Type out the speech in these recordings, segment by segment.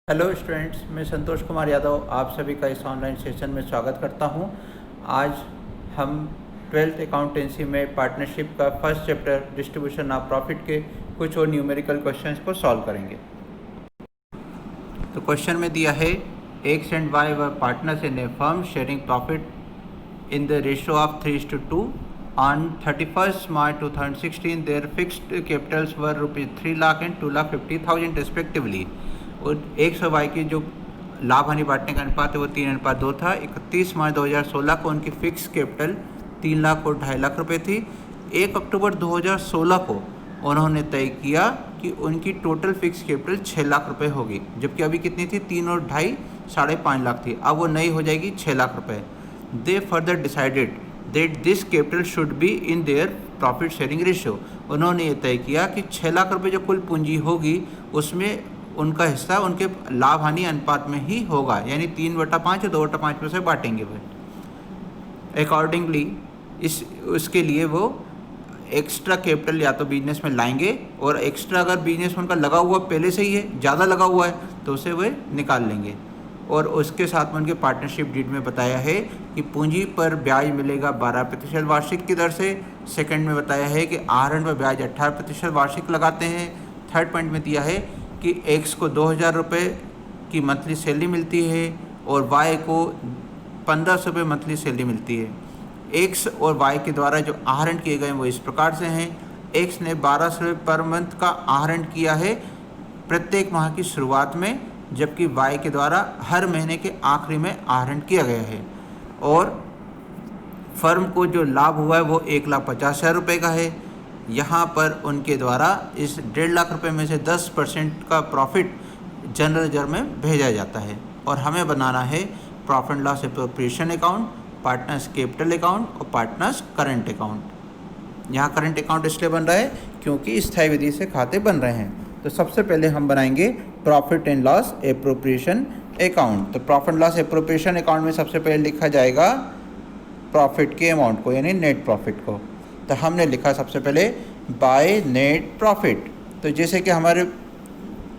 Hello students, मैं संतोष कुमार यादव आप सभी का इस ऑनलाइन सेशन में स्वागत करता हूं। आज हम 12th अकाउंटेंसी में पार्टनरशिप का first chapter distribution of profit के कुछ और न्यूमेरिकल क्वेश्चंस को सॉल्व करेंगे। तो क्वेश्चन में दिया है x and why were partners in a firm sharing profit in the ratio of 3:2. On 31st March 2016, their fixed capitals were rupees 3 lakh and 2,50,000 respectively. और एक्स और वाई की जो लाभ हानि बांटने का अनुपात है वो 3:2 था। 31 मार्च 2016 को उनकी फिक्स कैपिटल 3 लाख और 2.5 लाख रुपए थी। 1 अक्टूबर 2016 को उन्होंने तय किया कि उनकी टोटल फिक्स कैपिटल 6 लाख रुपए होगी, जबकि अभी कितनी थी? 3 और 2.5 5.5 लाख थी। अब वो नई हो जाएगी 6 लाख रुपए। They further decided that this capital should be in their profit sharing ratio. उन्होंने ये तय किया कि 6 लाख रुपए जो कुल पूंजी होगी उसमें उनका हिस्सा उनके लाभ हानि अनुपात में ही होगा, यानी 3/5 या 2/5 में से बांटेंगे वो। अकॉर्डिंगली उसके लिए वो एक्स्ट्रा कैपिटल या तो बिजनेस में लाएंगे, और एक्स्ट्रा अगर बिजनेस में उनका लगा हुआ पहले से ही है, ज़्यादा लगा हुआ है, तो उसे वे निकाल लेंगे। और उसके साथ में उनके पार्टनरशिप डीड में बताया है कि पूंजी पर ब्याज मिलेगा 12% वार्षिक की दर से। सेकंड में बताया है कि आहरण पर ब्याज 18% वार्षिक लगाते हैं। थर्ड पॉइंट में दिया है कि एक्स को 2,000 रुपये की मंथली सैलरी मिलती है और वाई को 1,500 रुपये मंथली सैलरी मिलती है। एक्स और वाई के द्वारा जो आहरण किए गए वो इस प्रकार से हैं। एक्स ने 1,200 रुपये पर मंथ का आहरण किया है प्रत्येक माह की शुरुआत में, जबकि वाई के द्वारा हर महीने के आखिरी में आहरण किया गया है। और फर्म को जो लाभ हुआ है वो 1,50,000 रुपये का है। यहाँ पर उनके द्वारा इस 1.5 लाख रुपये में से 10% का प्रॉफिट जनरल रिजर्व में भेजा जाता है। और हमें बनाना है profit and loss appropriation account, partners capital account और पार्टनर्स करंट अकाउंट। यहाँ करंट अकाउंट इसलिए बन रहा है क्योंकि स्थायी विधि से खाते बन रहे हैं। तो सबसे पहले हम बनाएंगे profit and loss appropriation account. तो profit and loss appropriation account में सबसे पहले लिखा जाएगा प्रॉफिट के अमाउंट को, यानी नेट प्रॉफिट को। तो हमने लिखा सबसे पहले बाय नेट प्रॉफिट। तो जैसे कि हमारे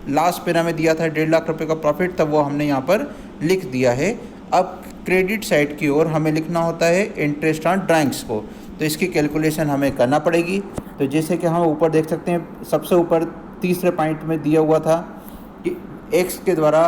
लास्ट पेरा में दिया था 1.5 लाख रुपए का प्रॉफिट, तब वो हमने यहाँ पर लिख दिया है। अब क्रेडिट साइड की ओर हमें लिखना होता है इंटरेस्ट ऑन ड्राइंग्स को। तो इसकी कैलकुलेशन हमें करना पड़ेगी। तो जैसे कि हम ऊपर देख सकते हैं, सबसे ऊपर तीसरे पॉइंट में दिया हुआ था कि एक्स के द्वारा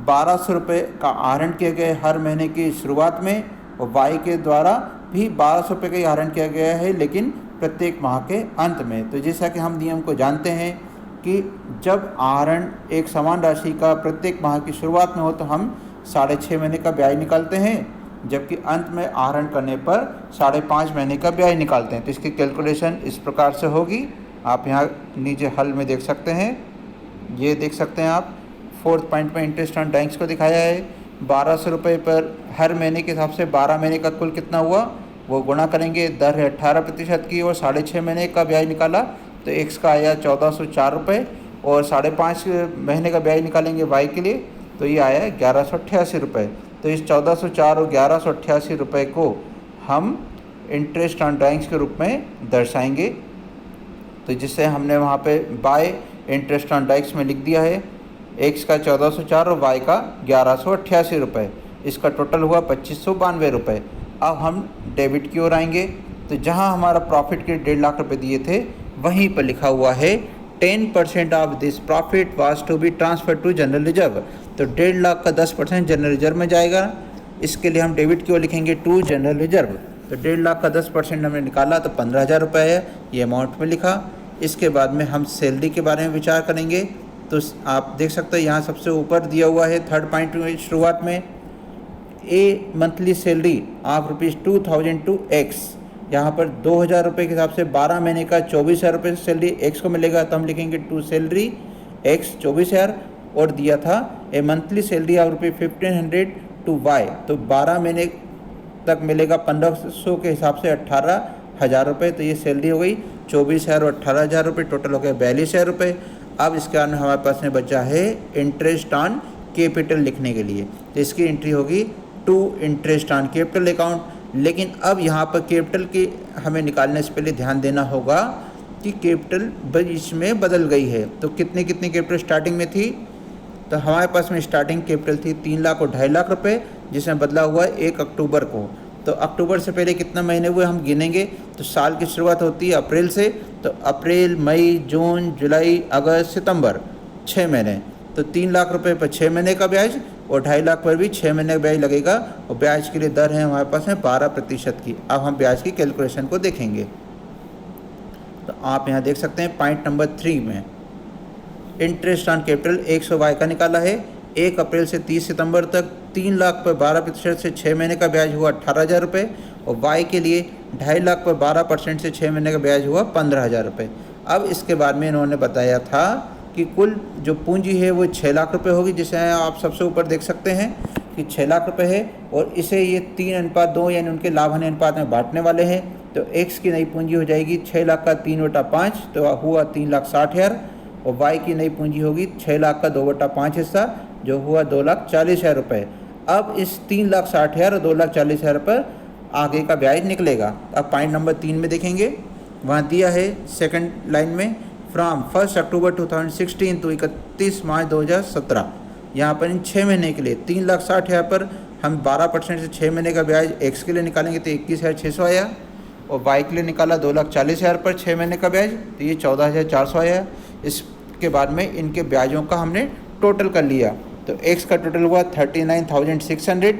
1,200 रुपये का आहरण किया गया है हर महीने की शुरुआत में, और वाई के द्वारा भी 1,200 रुपये का ही आहरण किया गया है, लेकिन प्रत्येक माह के अंत में। तो जैसा कि हम नियम को जानते हैं कि जब आहरण एक समान राशि का प्रत्येक माह की शुरुआत में हो तो हम 6.5 महीने का ब्याज निकालते हैं, जबकि अंत में आहरण करने पर 5.5 महीने का ब्याज निकालते हैं। तो इसकी कैलकुलेशन इस प्रकार से होगी। आप यहाँ नीचे हल में देख सकते हैं, ये देख सकते हैं आप। फोर्थ पॉइंट में इंटरेस्ट ऑन ड्राइंग्स को दिखाया है। 1,200 रुपये पर हर महीने के हिसाब से 12 महीने का कुल कितना हुआ वो गुणा करेंगे। दर है 18% की, और 6.5 महीने का ब्याज निकाला तो एक्स का आया 1,404 रुपये, और 5.5 महीने का ब्याज निकालेंगे वाई के लिए तो ये आया 1,188 रुपये। तो इस 1,404 और 1,188 रुपये को हम इंटरेस्ट ऑन ड्राइंग्स के रूप में दर्शाएंगे। तो जिससे हमने वहाँ पे बाय इंटरेस्ट ऑन ड्राइंग्स में लिख दिया है एक्स का 1,404 और वाई का 1,188 रुपये। इसका टोटल हुआ 2,592 रुपये। अब हम डेबिट की ओर आएंगे। तो जहाँ हमारा प्रॉफिट के 1.5 लाख रुपये दिए थे वहीं पर लिखा हुआ है 10% of this profit was to be transfer to general reserve. तो 1.5 लाख का 10% जनरल रिजर्व में जाएगा। इसके लिए हम डेबिट की ओर लिखेंगे टू जनरल रिजर्व। तो 1.5 लाख का 10% हमने निकाला तो 15,000 रुपये है, ये अमाउंट में लिखा। इसके बाद में हम सैलरी के बारे में विचार करेंगे। तो आप देख सकते हैं यहाँ सबसे ऊपर दिया हुआ है थर्ड पॉइंट में शुरुआत में a monthly salary of ₹2,000 to X. यहाँ पर 2,000 रुपये के हिसाब से 12 महीने का 24,000 रुपये सैलरी एक्स को मिलेगा, तो हम लिखेंगे टू सैलरी एक्स 24,000। और दिया था a monthly salary of ₹1,500 to Y. तो 12 महीने तक मिलेगा 1,500 के हिसाब से 18,000 रुपये। तो ये सैलरी हो गई 24,000 और 18,000 रुपये, टोटल हो गया 42,000 रुपये। अब इसके कारण हमारे पास में बचा है इंटरेस्ट ऑन कैपिटल लिखने के लिए। तो इसकी एंट्री होगी to interest on capital account. लेकिन अब यहाँ पर कैपिटल की हमें निकालने से पहले ध्यान देना होगा कि कैपिटल बीच में बदल गई है। तो कितनी कैपिटल स्टार्टिंग में थी तो हमारे पास में स्टार्टिंग कैपिटल थी 3 लाख और 2.5 लाख रुपए, जिसमें बदला हुआ है 1 अक्टूबर को। तो अक्टूबर से पहले कितना महीने हुए हम गिनेंगे, तो साल की शुरुआत होती है अप्रैल से, तो अप्रैल, मई, जून, जुलाई, अगस्त, सितंबर, 6 महीने। तो 3 लाख रुपए पर 6 महीने का ब्याज और 2.5 लाख पर भी 6 महीने का ब्याज लगेगा, और ब्याज के लिए दर है हमारे पास में 12% की। अब हम ब्याज की कैलकुलेशन को देखेंगे। तो आप यहाँ देख सकते हैं पॉइंट नंबर 3 में इंटरेस्ट ऑन कैपिटल 100 वाई का निकाला है। 1 अप्रैल से 30 सितंबर तक 3 लाख पर 12% से 6 महीने का ब्याज हुआ 18,000 रुपये, और वाई के लिए 2.5 लाख पर 12% से 6 महीने का ब्याज हुआ 15,000 रुपये। अब इसके बाद में इन्होंने बताया था कि कुल जो पूंजी है वो 6 लाख रुपए होगी, जिसे आप सबसे ऊपर देख सकते हैं कि 6 लाख रुपए है, और इसे ये 3:2 यानी उनके लाभ हानि अनुपात में बांटने वाले हैं। तो एक्स की नई पूंजी हो जाएगी 6 लाख का 3/5, तो हुआ 3,60,000, और वाई की नई पूंजी होगी 6 लाख का 2/5 हिस्सा, जो हुआ 2,40,000 रुपये। अब इस 3,60,000 और 2,40,000 पर आगे का ब्याज निकलेगा। अब पॉइंट नंबर 3 में देखेंगे, वहाँ दिया है सेकंड लाइन में फ्रॉम 1 अक्टूबर 2016 टू 31 मार्च 2017। यहाँ पर इन 6 महीने के लिए 3,60,000 पर हम 12% से 6 महीने का ब्याज एक्स के लिए निकालेंगे तो 21,600 आया, और वाई के लिए निकाला 2,40,000 पर 6 महीने का ब्याज, तो ये 14,400 आया। इसके बाद में इनके ब्याजों का हमने टोटल कर लिया, तो एक्स का टोटल हुआ 39,600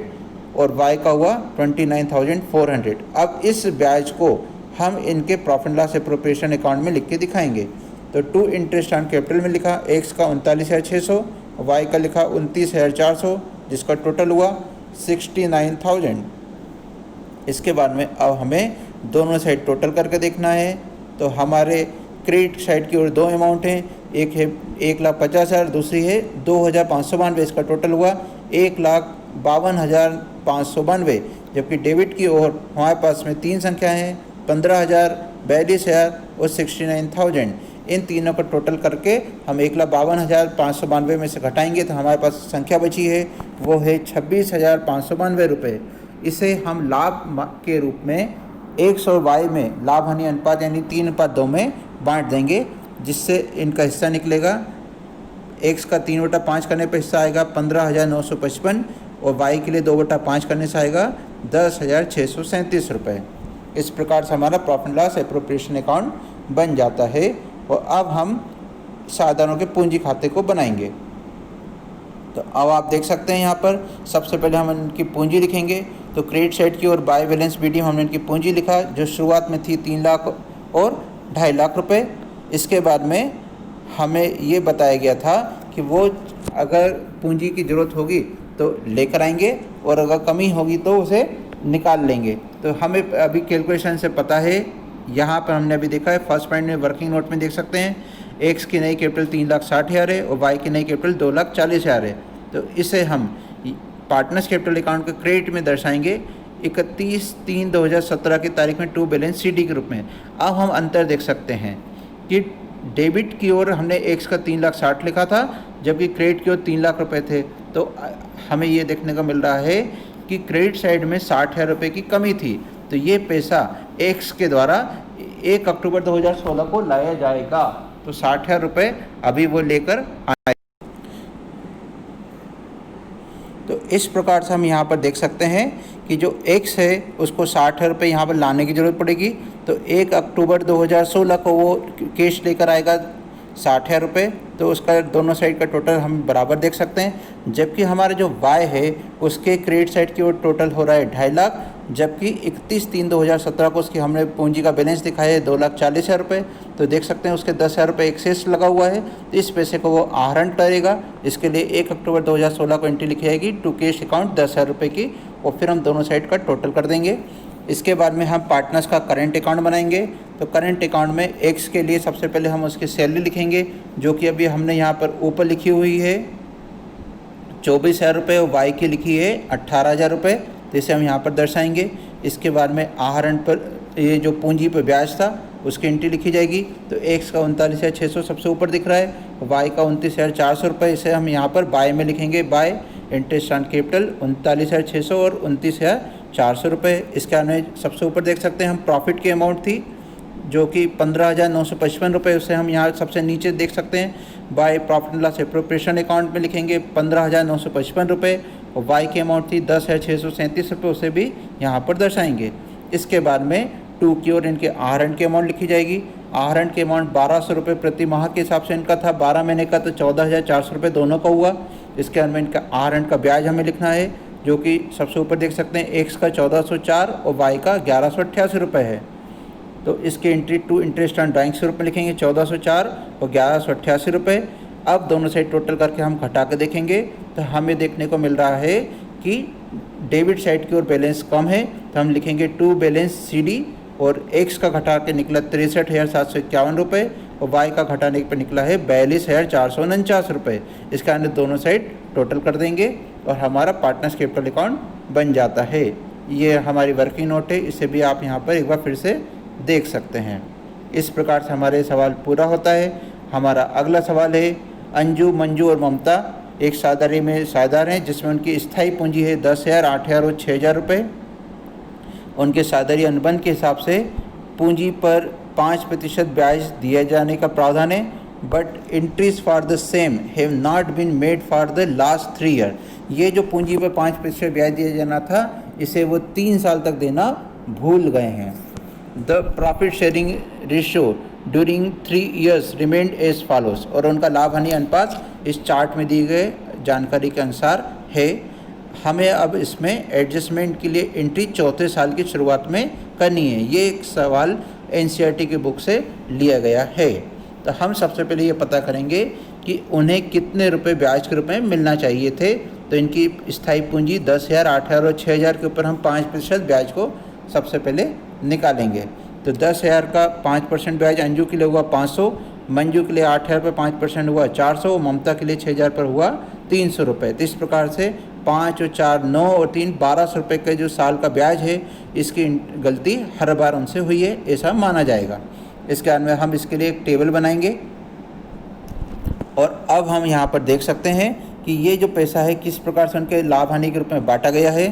और वाई का हुआ 29,400। अब इस ब्याज को हम इनके प्रॉफिट लॉस एप्रोप्रिएशन अकाउंट में लिख के दिखाएंगे। तो टू इंटरेस्ट ऑन कैपिटल में लिखा एक्स का 39,600, वाई का लिखा 29,400, जिसका टोटल हुआ 69,000। इसके बाद में अब हमें दोनों साइड टोटल करके देखना है। तो हमारे क्रेडिट साइड की ओर दो अमाउंट हैं, एक है 1,50,000, दूसरी है 2,592। इसका टोटल हुआ 1,52,592। जबकि डेबिट की ओर हमारे पास में 3 संख्या हैं, 15,000, 42,000 और 69,000। इन तीनों का टोटल करके हम 1,52,592 में से घटाएंगे तो हमारे पास संख्या बची है वो है 26,592 रुपये। इसे हम लाभ के रूप में 100 वाई में लाभ हानि अनुपात यानी 3:2 में बांट देंगे, जिससे इनका हिस्सा निकलेगा। एक्स का 3/5 करने पर हिस्सा आएगा 15,955, और वाई के लिए 2/5 करने से आएगा 10,637 रुपये। इस प्रकार से हमारा प्रॉफिट लॉस एप्रोप्रिएशन अकाउंट बन जाता है। और अब हम साधारणों के पूंजी खाते को बनाएंगे। तो अब आप देख सकते हैं यहाँ पर सबसे पहले हम इनकी पूंजी लिखेंगे। तो क्रेडिट साइड की और बाय बैलेंस बीडी हमने इनकी पूंजी लिखा, जो शुरुआत में थी 3 लाख और 2.5 लाख रुपए। इसके बाद में हमें ये बताया गया था कि वो अगर पूंजी की ज़रूरत होगी तो लेकर आएंगे, और अगर कमी होगी तो उसे निकाल लेंगे। तो हमें अभी कैलकुलेशन से पता है, यहाँ पर हमने अभी देखा है फर्स्ट पॉइंट में वर्किंग नोट में देख सकते हैं एक्स की नई कैपिटल 3,60,000 है और वाई की नई कैपिटल 2,40,000 है। तो इसे हम पार्टनर्स कैपिटल अकाउंट के क्रेडिट में दर्शाएंगे 31/3/2017 की तारीख में टू बैलेंस सीडी के रूप में। अब हम अंतर देख सकते हैं कि डेबिट की ओर हमने एक्स का 3,60,000 लिखा था, जबकि क्रेडिट की ओर 3 लाख रुपये थे। तो हमें ये देखने को मिल रहा है कि क्रेडिट साइड में 60,000 रुपये की कमी थी। तो ये पैसा एक्स के द्वारा 1 अक्टूबर 2016 को लाया जाएगा। तो 60,000 रुपये अभी वो लेकर आए। तो इस प्रकार से हम यहाँ पर देख सकते हैं कि जो एक्स है उसको 60,000 रुपये यहाँ पर लाने की ज़रूरत पड़ेगी। तो 1 अक्टूबर 2016 को वो कैश लेकर आएगा 60,000 रुपये। तो उसका दोनों साइड का टोटल हम बराबर देख सकते हैं। जबकि हमारा जो वाई है उसके क्रेडिट साइड की ओर टोटल हो रहा है 2.5 लाख, जबकि 31/3/2017 को उसकी हमने पूंजी का बैलेंस दिखाया है 2,40,000 रुपये। तो देख सकते हैं उसके 10,000 रुपये एक्सेस लगा हुआ है। तो इस पैसे को वो आहरण करेगा। इसके लिए 1 अक्टूबर 2016 को एंट्री लिखी जाएगी टू कैश अकाउंट 10,000 रुपये की, और फिर हम दोनों साइड का टोटल कर देंगे। इसके बाद में हम पार्टनर्स का करेंट अकाउंट बनाएंगे। तो करेंट अकाउंट में एक्स के लिए सबसे पहले हम उसकी सैलरी लिखेंगे, जो कि अभी हमने यहाँ पर ऊपर लिखी हुई है 24,000 रुपये, और वाई की लिखी है 18,000 रुपये। तो इसे हम यहाँ पर दर्शाएंगे। इसके बाद में आहरण पर ये जो पूंजी पर ब्याज था उसकी एंट्री लिखी जाएगी। तो एक्स का 39,600 सबसे ऊपर दिख रहा है, वाई का 29,400 रुपये। इसे हम यहाँ पर बाय में लिखेंगे, बाय इंटरेस्ट ऑन कैपिटल 39,600 और 29,400 रुपये। इसके बाद में सबसे ऊपर देख सकते हैं हम प्रॉफिट की अमाउंट थी जो कि 15,955 रुपये, उसे हम यहाँ सबसे नीचे देख सकते हैं। By profit and loss appropriation account में लिखेंगे 15,955 रुपये, और वाई की अमाउंट थी 10,637 रुपये, उसे भी यहाँ पर दर्शाएंगे। इसके बाद में टू की और इनके आहरण की अमाउंट लिखी जाएगी। आहरण की अमाउंट 1,200 रुपये प्रति माह के हिसाब से इनका था, 12 महीने का तो 14,400 रुपये दोनों का हुआ। इसके बाद में इनका आहरण का ब्याज हमें लिखना है, जो कि सबसे ऊपर देख सकते हैं एक्स का 1404 और वाई का 1188 रुपये है। तो इसके entry to interest on drawing स्वरूप में लिखेंगे 1404 और 1188 रुपये। अब दोनों साइड टोटल करके हम घटा के देखेंगे तो हमें देखने को मिल रहा है कि डेबिट साइड की ओर बैलेंस कम है, तो हम लिखेंगे टू बैलेंस CD, और एक्स का घटा के निकला 63,751 रुपये और वाई का घटाने पर निकला है 42,449 रुपये। इसका अंदर दोनों साइड टोटल कर देंगे और हमारा पार्टनर्स कैपिटल अकाउंट बन जाता है। ये हमारी वर्किंग नोट है, इसे भी आप यहाँ पर एक बार फिर से देख सकते हैं। इस प्रकार से हमारे सवाल पूरा होता है। हमारा अगला सवाल है, अंजू, मंजू और ममता एक साझेदारी में साझेदार हैं, जिसमें उनकी स्थायी पूंजी है 10,000, 8,000 और 6,000 रुपये। उनके साझेदारी अनुबंध के हिसाब से पूंजी पर 5% ब्याज दिए जाने का प्रावधान है, but entries for the same have not been made for the last 3 year. ये जो पूंजी पर 5% ब्याज दिया जाना था, इसे वो 3 साल तक देना भूल गए हैं। The profit sharing ratio during 3 years remained as follows, और उनका लाभ हानि अनुपात इस चार्ट में दी गई जानकारी के अनुसार है। हमें अब इसमें एडजस्टमेंट के लिए एंट्री चौथे साल की शुरुआत में करनी है। ये एक सवाल NCERT की बुक से लिया गया है। तो हम सबसे पहले ये पता करेंगे कि उन्हें कितने रुपए ब्याज के रूप में मिलना चाहिए थे। तो इनकी स्थायी पूंजी 10,000, 8,000 और 6,000 के ऊपर हम 5% ब्याज को सबसे पहले निकालेंगे। तो 10,000 का 5% ब्याज अंजू के लिए हुआ 500, मंजू के लिए 8,000 पर 5% हुआ 400, ममता के लिए 6,000 पर हुआ 300 रुपये। तो इस प्रकार से 5 और 4 9 और 3 1,200 रुपये का जो साल का ब्याज है, इसकी गलती हर बार उनसे हुई है, ऐसा माना जाएगा। इसके बाद में हम इसके लिए एक टेबल बनाएंगे और अब हम यहाँ पर देख सकते हैं कि ये जो पैसा है किस प्रकार से उनके लाभ हानि के रूप में बांटा गया है।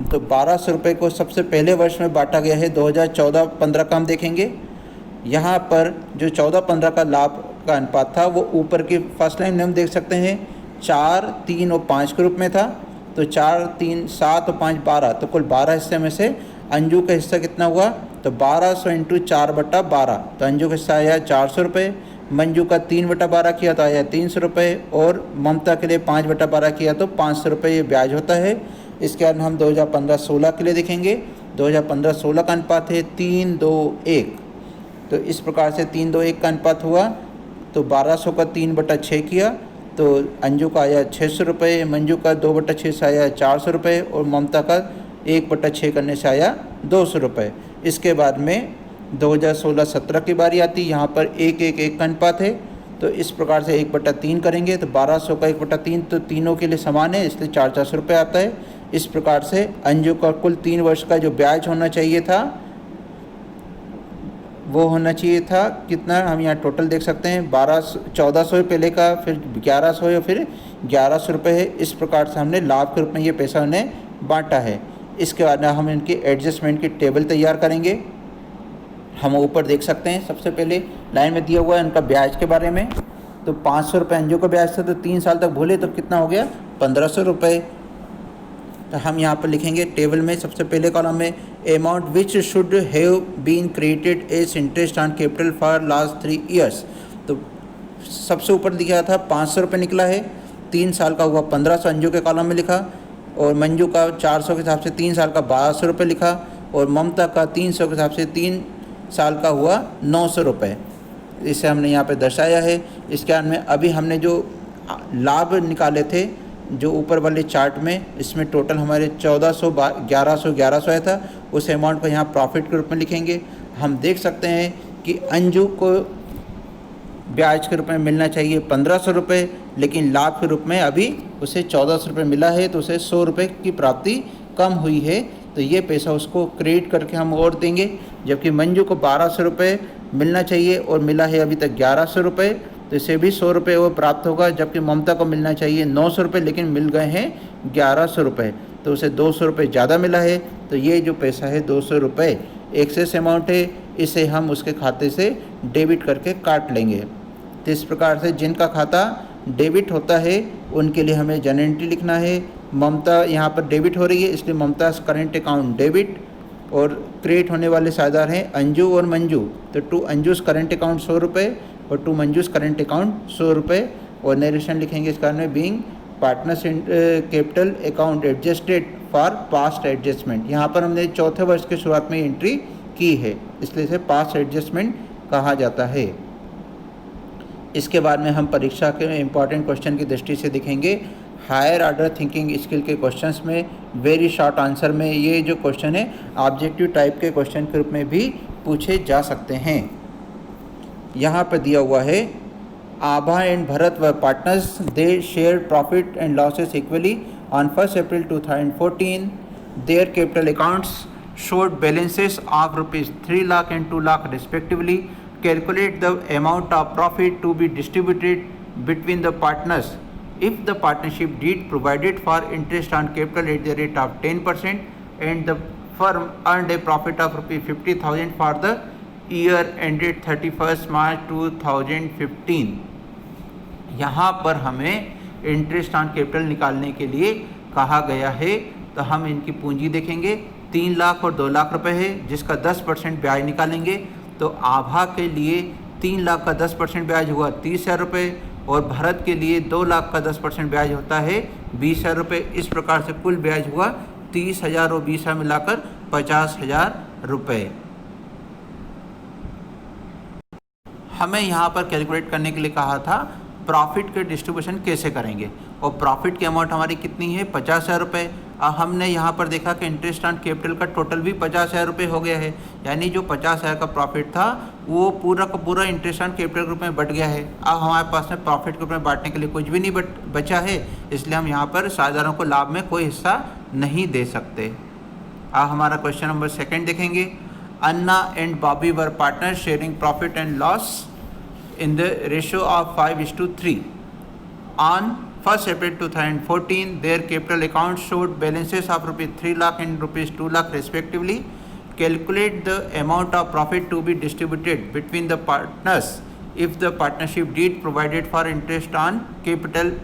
तो 1,200 रुपये को सबसे पहले वर्ष में बांटा गया है, 2014-15 का हम देखेंगे। यहाँ पर जो 14-15 का लाभ का अनुपात था वो ऊपर की फर्स्ट लाइन में हम देख सकते हैं 4, 3 और 5 के रूप में था। तो 4, 3, 7 और 5 12, तो कुल 12 हिस्से में से अंजू का हिस्सा कितना हुआ, तो 1200 इंटू 4/12, तो अंजू का हिस्सा आया 400 रुपये। मंजू का 3/12 किया तो आया 300 रुपये, और ममता के लिए 5/12 किया तो 500 रुपये ये ब्याज होता है। इसके बाद हम 2015-16 के लिए देखेंगे। 2015-16 का अनुपात है 3:2:1, तो इस प्रकार से 3:2:1 का अनुपात हुआ। तो 1,200 का 3/6 किया तो अंजू का आया 600 रुपये, मंजू का 2/6 से आया 400 रुपये, और ममता का 1/6 करने से आया 200 रुपये। इसके बाद में 2016-17 की बारी आती, यहाँ पर 1:1:1 का अनुपात है। तो इस प्रकार से 1/3 करेंगे तो 1,200 का 1/3 तो तीनों के लिए समान है, इसलिए 400 रुपये आता है। इस प्रकार से अंजू का कुल 3 वर्ष का जो ब्याज होना चाहिए था वो होना चाहिए था कितना, हम यहाँ टोटल देख सकते हैं 1400 पहले का, फिर 1100 और फिर 1100 रुपये है। इस प्रकार से हमने लाभ के रूप में ये पैसा उन्हें बांटा है। इसके बाद हम इनकी एडजस्टमेंट की टेबल तैयार करेंगे। हम ऊपर देख सकते हैं सबसे पहले लाइन में दिया हुआ है उनका ब्याज के बारे में। तो 500 रुपये अंजू का ब्याज था, तो 3 साल तक भूले तो कितना हो गया 1,500 रुपये। तो हम यहाँ पर लिखेंगे टेबल में सबसे पहले कॉलम में amount which should have been created as interest on capital for last 3 years. तो सबसे ऊपर दिया था 500 रुपये निकला है, 3 साल का हुआ 1,500 अंजू के कॉलम में लिखा, और मंजू का 400 के हिसाब से 3 साल का 1,200 रुपये लिखा, और ममता का 300 के हिसाब से 3 साल का हुआ 900 रुपये। इसे हमने यहाँ पे दर्शाया है। इसके बाद में अभी हमने जो लाभ निकाले थे जो ऊपर वाले चार्ट में, इसमें टोटल हमारे 1,400 1100 आया था। उस अमाउंट को यहाँ प्रॉफिट के रूप में लिखेंगे। हम देख सकते हैं कि अंजू को ब्याज के रूप में मिलना चाहिए 1,500 रुपये, लेकिन लाभ के रूप में अभी उसे 1,400 रुपये मिला है, तो उसे 100 रुपये की प्राप्ति कम हुई है। तो ये पैसा उसको क्रेडिट करके हम और देंगे। जबकि मंजू को 1,200 रुपये मिलना चाहिए और मिला है अभी तक 1,100 रुपये, तो इसे भी 100 रुपये वो प्राप्त होगा। जबकि ममता को मिलना चाहिए 900 रुपये, लेकिन मिल गए हैं 1,100 रुपये, तो उसे 200 रुपये ज़्यादा मिला है। तो ये जो पैसा है 200 रुपये एक्सेस अमाउंट है। इसे हम उसके खाते से डेबिट करके काट लेंगे। तो इस प्रकार से जिनका खाता डेबिट होता है उनके लिए हमें जर्नल एंट्री लिखना है। ममता यहाँ पर डेबिट हो रही है, इसलिए ममताज़ करंट अकाउंट डेबिट, और क्रिएट होने वाले साझेदार हैं अंजू और मंजू। तो टू अंजूस करंट अकाउंट 100 रुपये और टू मंजूस करंट अकाउंट 100 रुपये। और नरेशन लिखेंगे इस कारण में being partners capital account adjusted for past adjustment. यहाँ पर हमने चौथे वर्ष के शुरुआत में एंट्री की है, इसलिए इसे पास्ट एडजस्टमेंट कहा जाता है। इसके बाद में हम परीक्षा के इम्पॉर्टेंट क्वेश्चन की दृष्टि से देखेंगे। हायर ऑर्डर थिंकिंग स्किल के क्वेश्चंस में वेरी शॉर्ट आंसर में ये जो क्वेश्चन है ऑब्जेक्टिव टाइप के क्वेश्चन के रूप में भी पूछे जा सकते हैं। यहाँ पर दिया हुआ है आभा एंड भरत व partners, they share profit and losses equally on 1 April 2014। Their capital accounts showed balances of rupees 3 lakh and 2 lakh respectively. Calculate the amount of profit to be distributed between the partners if the partnership deed provided for interest on capital at the rate of 10% and the firm earned a profit of rupees 50,000 for the year ended 31st March 2015। यहाँ पर हमें interest on capital निकालने के लिए कहा गया है। तो हम इनकी पूंजी देखेंगे, 3 लाख और 2 लाख रुपए है, जिसका 10% ब्याज निकालेंगे। तो आभा के लिए 3 लाख का 10% ब्याज हुआ 30,000 रुपये और भरत के लिए 2 लाख का 10% ब्याज होता है 20,000 रुपये। इस प्रकार से कुल ब्याज हुआ 30,000 और 20,000 मिलाकर 50,000 रुपये। हमें यहाँ पर कैलकुलेट करने के लिए कहा था प्रॉफिट के डिस्ट्रीब्यूशन कैसे करेंगे, और प्रॉफिट की अमाउंट हमारी कितनी है 50,000 रुपये। हमने यहाँ पर देखा कि इंटरेस्ट ऑन कैपिटल का टोटल भी 50,000 रुपये हो गया है, यानी जो 50,000 का प्रॉफिट था वो पूरा का पूरा इंटरेस्ट ऑन कैपिटल के रूप में बढ़ गया है। अब हमारे पास में प्रॉफिट के रूप में बांटने के लिए कुछ भी नहीं बचा है, इसलिए हम यहाँ पर साझेदारों को लाभ में कोई हिस्सा नहीं दे सकते। अब हमारा क्वेश्चन नंबर 2 देखेंगे। Anna and Bobby were partner sharing profit and loss in the ratio of 5:3. On 1st April 2014, their capital accounts showed balances of rupees 3 lakh and rupees 2 lakh respectively. Calculate the amount of profit to be distributed between the partners if the partnership deed provided for interest on capital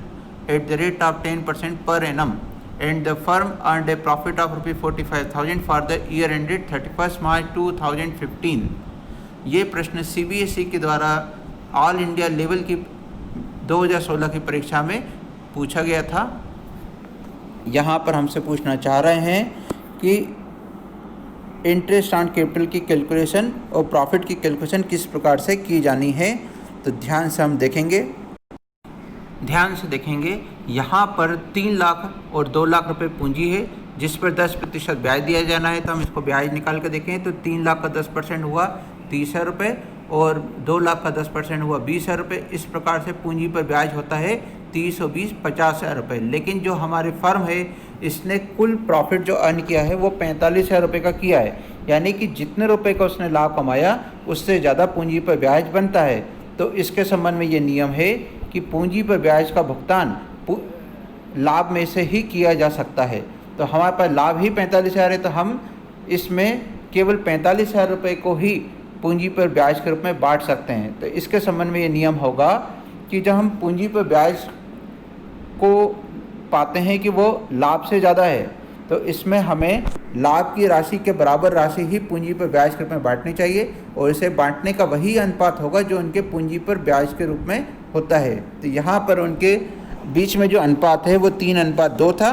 at the rate of 10% per annum and the firm earned a profit of rupees 45,000 for the year ended 31st March 2015। ये प्रश्न CBSE के द्वारा all India level की 2016 की परीक्षा में पूछा गया था। यहाँ पर हमसे पूछना चाह रहे हैं कि इंटरेस्ट ऑन कैपिटल की कैलकुलेशन और प्रॉफिट की कैलकुलेशन किस प्रकार से की जानी है। तो ध्यान से हम देखेंगे, यहाँ पर 3 लाख और 2 लाख रुपए पूंजी है, जिस पर 10% ब्याज दिया जाना है। तो हम इसको ब्याज निकाल कर देखें तो 3 लाख का 10% हुआ 30,000 रुपये और 2 लाख का 10% हुआ 20,000 रुपये। इस प्रकार से पूंजी पर ब्याज होता है 30 और 20 50,000 रुपये। लेकिन जो हमारे फर्म है इसने कुल प्रॉफिट जो अर्न किया है वो 45,000 रुपये का किया है, यानी कि जितने रुपए का उसने लाभ कमाया उससे ज़्यादा पूंजी पर ब्याज बनता है। तो इसके संबंध में ये नियम है कि पूंजी पर ब्याज का भुगतान लाभ में से ही किया जा सकता है। तो हमारे पास लाभ ही 45,000 है, तो हम इसमें केवल 45,000 रुपये को ही पूंजी पर ब्याज के रूप में बांट सकते हैं। तो इसके संबंध में ये नियम होगा कि जब हम पूंजी पर ब्याज को पाते हैं कि वो लाभ से ज़्यादा है, तो इसमें हमें लाभ की राशि के बराबर राशि ही पूंजी पर ब्याज के रूप में बांटनी चाहिए, और इसे बांटने का वही अनुपात होगा जो उनके पूंजी पर ब्याज के रूप में होता है। तो यहाँ पर उनके बीच में जो अनुपात है वो 3:2 था,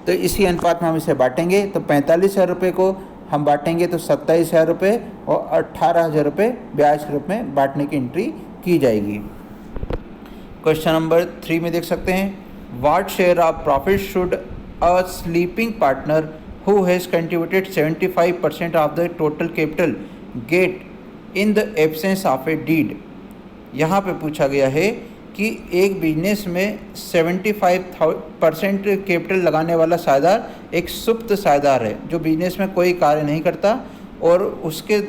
तो इसी अनुपात में हम इसे बांटेंगे। तो 45,000 रुपये को हम बांटेंगे तो 27,000 रुपये और 18,000 रुपये ब्याज के रूप में बांटने की एंट्री की जाएगी। क्वेश्चन नंबर 3 में देख सकते हैं, what share of profit should a sleeping partner who has contributed 75% of the total capital get in the absence of a deed. यहाँ पे पूछा गया है कि एक बिजनेस में 75% कैपिटल लगाने वाला साझेदार एक सुप्त साझेदार है जो बिजनेस में कोई कार्य नहीं करता, और उसके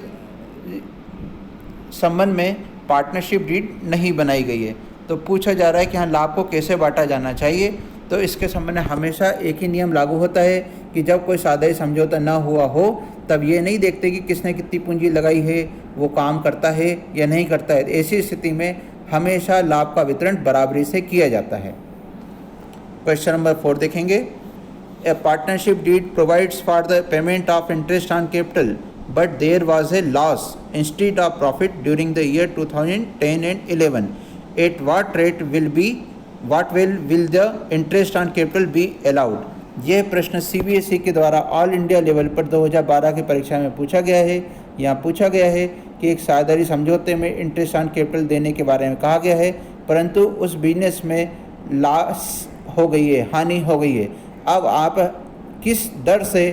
संबंध में पार्टनरशिप डीड नहीं बनाई गई है। तो पूछा जा रहा है कि हाँ लाभ को कैसे बांटा जाना चाहिए। तो इसके संबंध में हमेशा एक ही नियम लागू होता है कि जब कोई साझेदारी समझौता ना हुआ हो तब ये नहीं देखते कि किसने कितनी पूंजी लगाई है, वो काम करता है या नहीं करता है। ऐसी स्थिति में हमेशा लाभ का वितरण बराबरी से किया जाता है। क्वेश्चन नंबर 4 देखेंगे। A partnership deed provides for the payment of interest on capital but there was a loss instead of profit during the year 2010 and 11 at what rate will the interest on capital be allowed. यह प्रश्न CBSE के द्वारा all India level पर 2012 की परीक्षा में पूछा गया है। यहाँ पूछा गया है कि एक साझेदारी समझौते में इंटरेस्ट ऑन कैपिटल देने के बारे में कहा गया है, परंतु उस बिजनेस में लॉस हो गई है, हानि हो गई है। अब आप किस दर से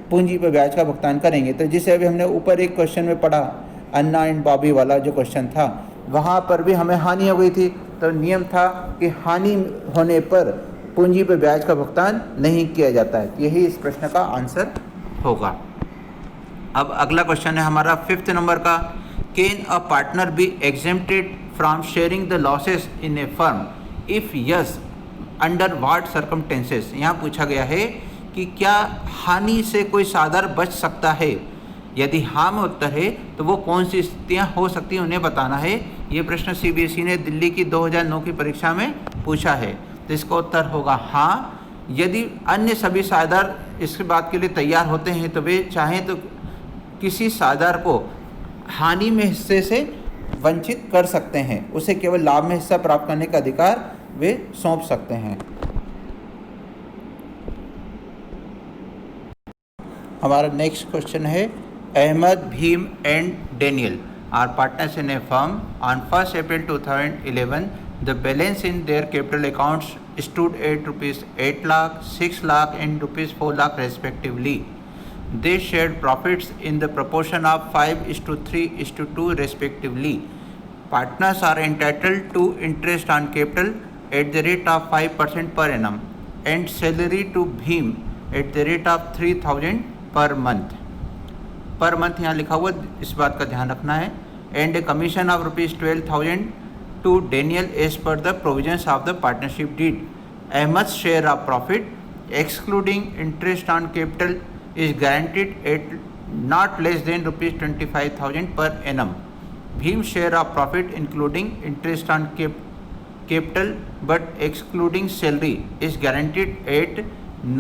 पूंजी पर ब्याज का भुगतान करेंगे? तो जिसे अभी हमने ऊपर एक क्वेश्चन में पढ़ा, अन्ना एंड बॉबी वाला जो क्वेश्चन था, वहाँ पर भी हमें हानि हो गई थी, तो नियम था कि हानि होने पर पूंजी पर ब्याज का भुगतान नहीं किया जाता है। यही इस प्रश्न का आंसर होगा। अब अगला क्वेश्चन है हमारा 5th नंबर का। Can a partner B exempted from sharing the losses in a firm? If yes, under what circumstances? यहाँ पूछा गया है कि क्या हानि से कोई साझेदार बच सकता है? यदि हाँ में उत्तर है तो वो कौन सी स्थितियाँ हो सकती हैं, उन्हें बताना है। ये प्रश्न सीबीएसई ने दिल्ली की 2009 की परीक्षा में पूछा है, तो इसका उत्तर होगा हाँ। यदि अन्य सभी साझेदार इस बात के लिए तैयार होते हैं तो वे चाहें तो किसी साझेदार को हानि में हिस्से से वंचित कर सकते हैं, उसे केवल लाभ में हिस्सा प्राप्त करने का अधिकार वे सौंप सकते हैं। हमारा नेक्स्ट क्वेश्चन है, Ahmed, Bhim and Daniel are partners in a firm on 1 April 2011. The balance in their capital accounts stood at rupees 8 lakh, 6 lakh and rupees 4 lakh respectively. They shared profits in the proportion of 5:3:2 respectively. Partners are entitled to interest on capital at the rate of 5% per annum and salary to Bhim at the rate of 3,000 per month. Per month यहाँ लिखा हुआ, इस बात का ध्यान रखना है। And A commission of rupees 12,000 to Daniel as per the provisions of the partnership deed. Ahmed's share of profit, excluding interest on capital, is guaranteed at not less than rupees 25,000 per annum. Bhim's share of profit, including interest on capital but excluding salary, is guaranteed at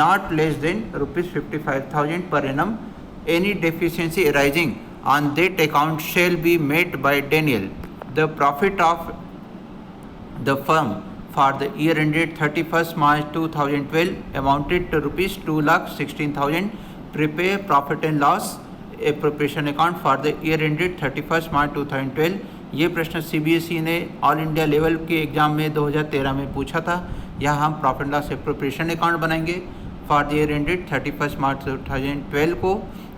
not less than rupees 55,000 per annum. Any deficiency arising on that account shall be met by Daniel. The profit of the firm for the year ended 31st March 2012 amounted to rupees 2,16,000. Prepare profit and loss appropriation account for the year ended 31st March 2012. ये प्रश्न CBSE ने all India level के exam में 2013 में पूछा था। यहाँ हम प्रॉफिट लॉस एप्रोप्रिएशन अकाउंट बनाएंगे for the year ended 31st मार्च 2012 को।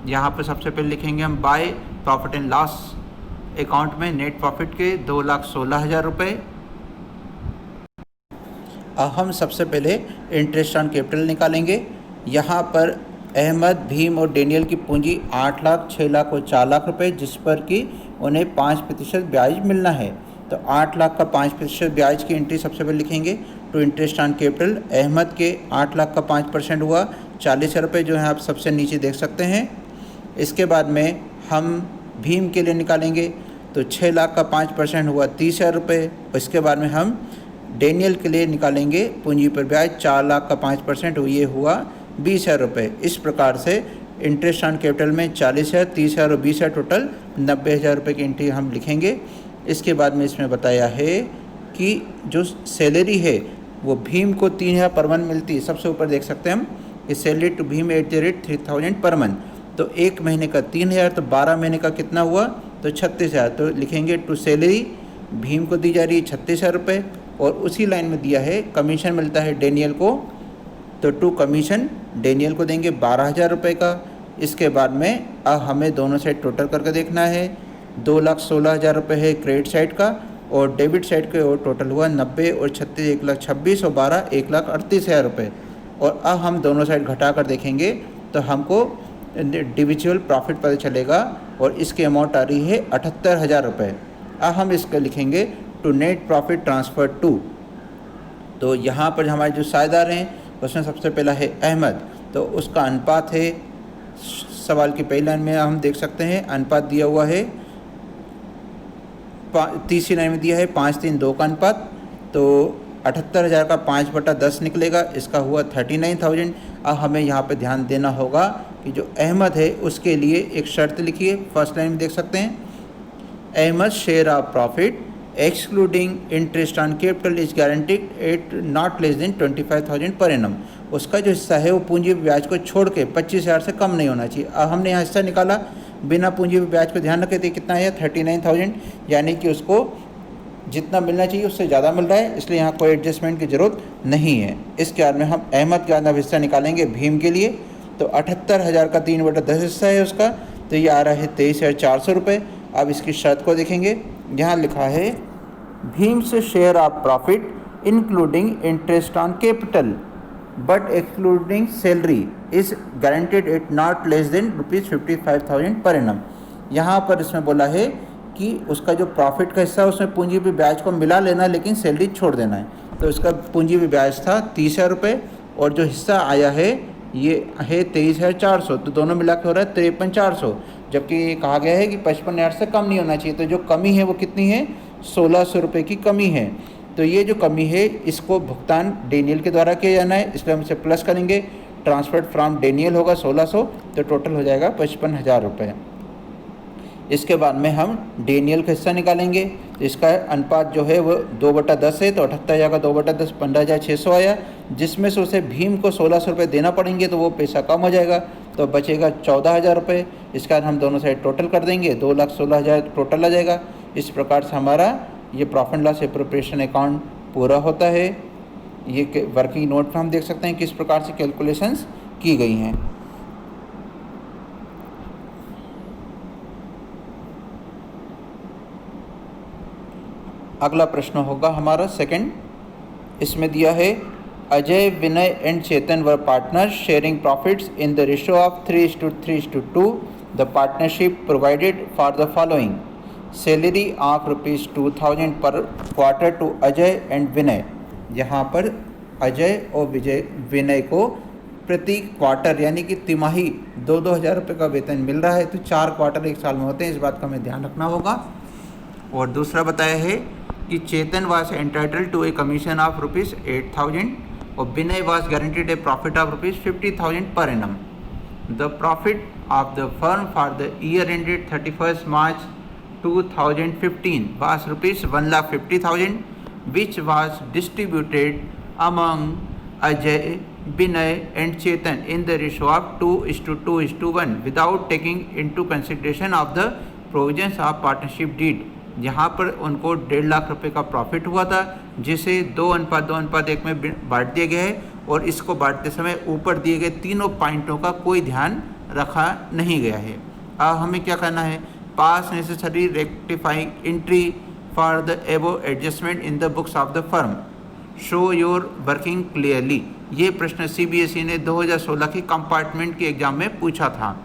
यहाँ पर सबसे पहले लिखेंगे हम by profit and loss account में नेट प्रॉफिट के 2,16,000 रुपये। अब हम सबसे पहले इंटरेस्ट ऑन कैपिटल निकालेंगे। यहाँ पर अहमद, भीम और डेनियल की पूंजी 8 लाख, 6 लाख और 4 लाख रुपए, जिस पर कि उन्हें 5% ब्याज मिलना है। तो 8 लाख का 5% ब्याज की एंट्री सबसे पहले लिखेंगे to interest on capital. Ahmed के 8 लाख का 5% हुआ 40,000 रुपये, जो है आप सबसे नीचे देख सकते हैं। इसके बाद में हम भीम के लिए निकालेंगे, तो 6 लाख का 5% हुआ 30,000 रुपये। इसके बाद में हम डेनियल के लिए निकालेंगे पूंजी पर ब्याज 4 लाख का 5% ये हुआ 20,000 रुपये। इस प्रकार से इंटरेस्ट ऑन कैपिटल में 40,000, 30,000 और 20,000 टोटल 90,000 रुपये की एंट्री हम लिखेंगे। इसके बाद में इसमें बताया है कि जो सैलरी है वो भीम को 3,000 पर मंथ मिलती है। सबसे ऊपर देख सकते हैं हम कि salary to Bhim at the rate 3,000 per month. तो एक महीने का 3,000, तो 12 महीने का कितना हुआ, तो 36,000। तो लिखेंगे टू सैलरी भीम को दी जा रही है 36,000 रुपये, और उसी लाइन में दिया है कमीशन मिलता है डेनियल को, तो टू कमीशन डेनियल को देंगे 12,000 रुपये का। इसके बाद में अब हमें दोनों साइड टोटल करके देखना है। 2,16,000 रुपये है क्रेडिट साइड का, और डेबिट साइड का टोटल हुआ 90 और 36 1,26,000 और 12 1,38,000 रुपये। और अब हम दोनों साइड घटा कर देखेंगे तो हमको इंडिविजुअल प्रॉफिट पता चलेगा, और इसकी अमाउंट आ रही है 78,000 रुपये। अब हम इसका लिखेंगे to net profit transfer to. तो यहाँ पर हमारे जो साझेदार हैं उसमें सबसे पहला है अहमद, तो उसका अनुपात है सवाल की पहली लाइन में हम देख सकते हैं अनुपात दिया हुआ है, तीसरी लाइन में दिया है 5-3-2 का अनुपात, तो 78,000 का 5/10 निकलेगा, इसका हुआ 39,000। अब हमें यहाँ पे ध्यान देना होगा कि जो अहमद है उसके लिए एक शर्त लिखिए। फर्स्ट लाइन में देख सकते हैं, Ahmed share of profit excluding interest on capital is guaranteed at not less than 25,000 per annum. उसका जो हिस्सा है वो पूंजी ब्याज को छोड़ के 25,000 से कम नहीं होना चाहिए। अब हमने यहाँ हिस्सा निकाला, बिना पूंजी ब्याज को ध्यान रखे थे कितना है 39,000, यानी कि उसको जितना मिलना चाहिए उससे ज़्यादा मिल रहा है, इसलिए यहाँ कोई एडजस्टमेंट की ज़रूरत नहीं है। इसके बाद में हम अहमद के अंदर हिस्सा निकालेंगे भीम के लिए, तो 78,000 का 3/10 हिस्सा है उसका, तो ये आ रहा है 23,400 रुपये। अब इसकी शर्त को देखेंगे, यहाँ लिखा है भीम से share of profit including interest on capital but excluding salary is guaranteed at not less than ₹55,000 per annum. यहाँ पर इसमें बोला है कि उसका जो प्रॉफिट का हिस्सा है उसमें पूंजी पे ब्याज को मिला लेना है, लेकिन सैलरी छोड़ देना है। तो इसका पूंजी पे ब्याज था 30,000 रुपये और जो हिस्सा आया है ये है 23,400, तो दोनों मिला के हो रहा है 53,400, जबकि कहा गया है कि 55,000 से कम नहीं होना चाहिए। तो जो कमी है वो कितनी है, 1,600 रुपये की कमी है। तो ये जो कमी है इसको भुगतान डेनियल के द्वारा किया जाना है, इसलिए हम इसे प्लस करेंगे, ट्रांसफर्ड फ्रॉम डेनियल होगा 1,600, तो टोटल हो जाएगा 55,000 रुपये। इसके बाद में हम डेनियल का हिस्सा निकालेंगे, तो इसका अनुपात जो है वो 2/10 है, तो 78,000 का 2/10 15,600 आया, जिसमें से उसे भीम को 1,600 रुपये देना पड़ेंगे, तो वो पैसा कम हो जाएगा, तो बचेगा 14,000 रुपये। इसके बाद हम दोनों साइड टोटल कर देंगे, 2,16,000 टोटल आ जाएगा। इस प्रकार से हमारा ये profit and loss appropriation account पूरा होता है। ये वर्किंग नोट में हम देख सकते हैं किस प्रकार से कैलकुलेशंस की गई हैं। अगला प्रश्न होगा हमारा सेकंड, इसमें दिया है Ajay, Vinay and Chetan were partners sharing profits in the ratio of 3:3:2। The partnership provided for the following salary of ₹2,000 per quarter to Ajay and Vinay. यहाँ पर अजय और विनय को प्रति क्वार्टर यानी कि तिमाही 2-2 हज़ार रुपये का वेतन मिल रहा है, तो 4 क्वार्टर एक साल में होते हैं, इस बात का हमें ध्यान रखना होगा। और दूसरा बताया है कि Chetan was entitled to a commission of ₹8,000 और Vinay was guaranteed a profit of ₹50,000 per annum. The profit of the firm for the year ended 31 March 2015 was ₹1,50,000, which was distributed among Ajay, Binay and Chetan in the ratio of 2:2:1 without taking into consideration of the provisions of partnership deed। यहाँ पर उनको 1.5 लाख रुपए का profit हुआ था, जिसे 2:2:1 में बांट दिया गया है, और इसको बांटते समय ऊपर दिए गए तीनों पॉइंटों का कोई ध्यान रखा नहीं गया है। अब हमें क्या करना है, पास necessary rectifying entry for the एबो adjustment in the books of the firm, show your working clearly. ये प्रश्न CBSE ने 2016 की कंपार्टमेंट के एग्जाम में पूछा था।